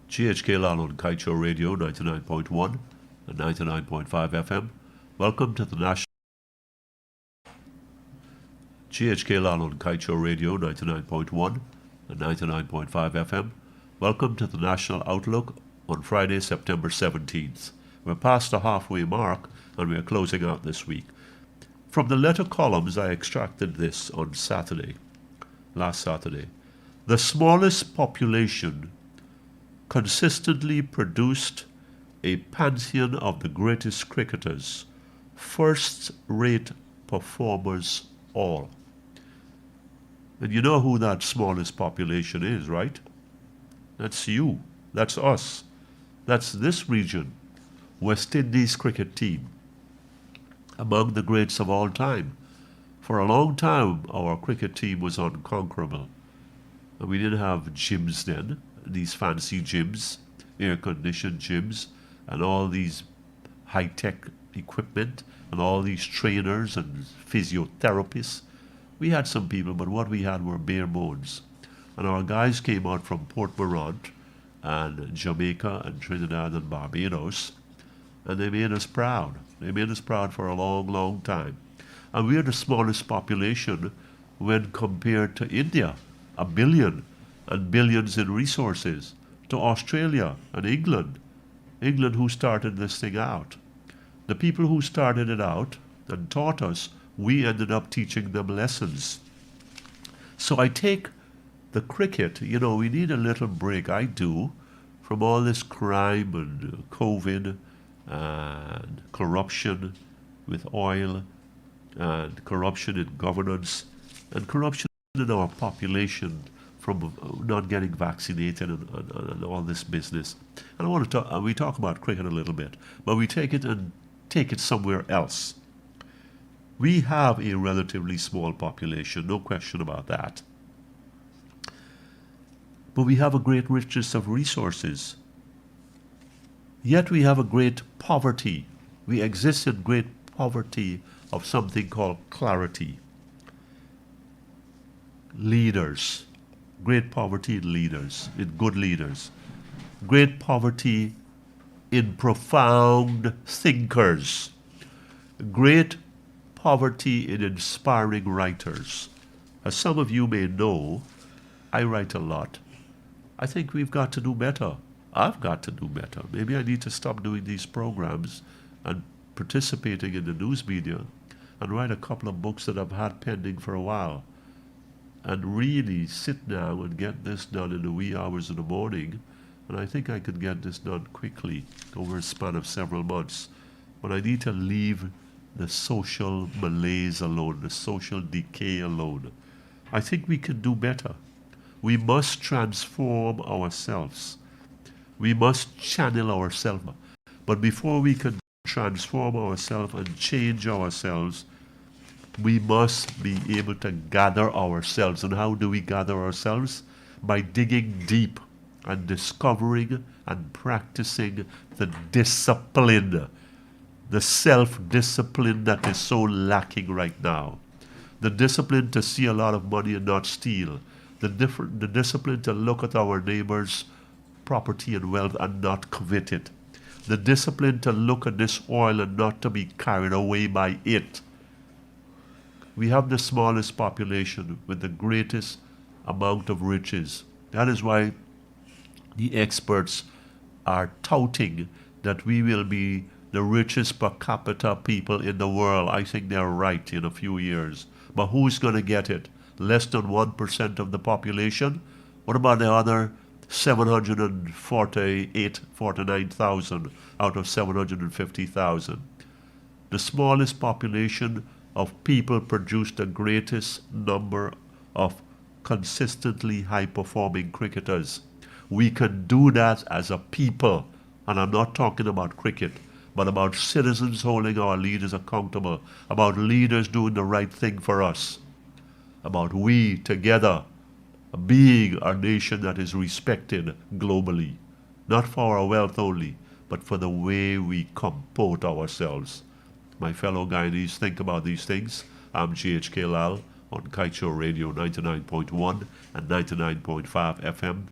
GHK on Kaieteur Radio 99.1 and 99.5 FM. Welcome to the National GHK on Kaieteur Radio 99.1 and 99.5 FM. Welcome to the National Outlook on Friday, September 17th. We're past the halfway mark and we're closing out this week. From the letter columns, I extracted this on last Saturday. The smallest population consistently produced a pantheon of the greatest cricketers, first-rate performers all. And you know who that smallest population is, right? That's you. That's us. That's this region. West Indies cricket team. Among the greats of all time. For a long time, our cricket team was unconquerable. And we didn't have gyms then, these fancy gyms, air-conditioned gyms, and all these high-tech equipment, and all these trainers and physiotherapists. We had some people, but what we had were bare bones. And our guys came out from Port Morant and Jamaica and Trinidad and Barbados, and they made us proud. They made us proud for a long, long time. And we're the smallest population when compared to India, 1 billion and billions in resources, to Australia and England. England who started this thing out. The people who started it out and taught us, we ended up teaching them lessons. So I take the cricket, we need a little break, I do, from all this crime and COVID and corruption with oil and corruption in governance and corruption in our population from not getting vaccinated and all this business. And I want to talk, we talk about cricket a little bit, but we take it somewhere else. We have a relatively small population, no question about that. But we have a great richness of resources. Yet we have a great poverty. We exist in great poverty of something called clarity. Leaders. Great poverty in leaders, in good leaders. Great poverty in profound thinkers. Great poverty in inspiring writers. As some of you may know, I write a lot. I think we've got to do better. I've got to do better. Maybe I need to stop doing these programs and participating in the news media and write a couple of books that I've had pending for a while. And really sit down and get this done in the wee hours of the morning. And I think I could get this done quickly over a span of several months. But I need to leave the social malaise alone, the social decay alone. I think we can do better. We must transform ourselves. We must channel ourselves. But before we can transform ourselves and change ourselves, we must be able to gather ourselves. And how do we gather ourselves? By digging deep and discovering and practicing the discipline, the self-discipline that is so lacking right now. The discipline to see a lot of money and not steal. The discipline to look at our neighbor's property and wealth and not covet it. The discipline to look at this oil and not to be carried away by it. We have the smallest population with the greatest amount of riches. That is why the experts are touting that we will be the richest per capita people in the world. I think they're right in a few years. But who's going to get it? Less than 1% of the population? What about the other 49,000 out of 750,000? The smallest population of people produce the greatest number of consistently high-performing cricketers. We can do that as a people, and I'm not talking about cricket, but about citizens holding our leaders accountable, about leaders doing the right thing for us, about we together being a nation that is respected globally, not for our wealth only, but for the way we comport ourselves. My fellow Guyanese, think about these things. I'm GHK on Kaieteur Radio 99.1 and 99.5 FM.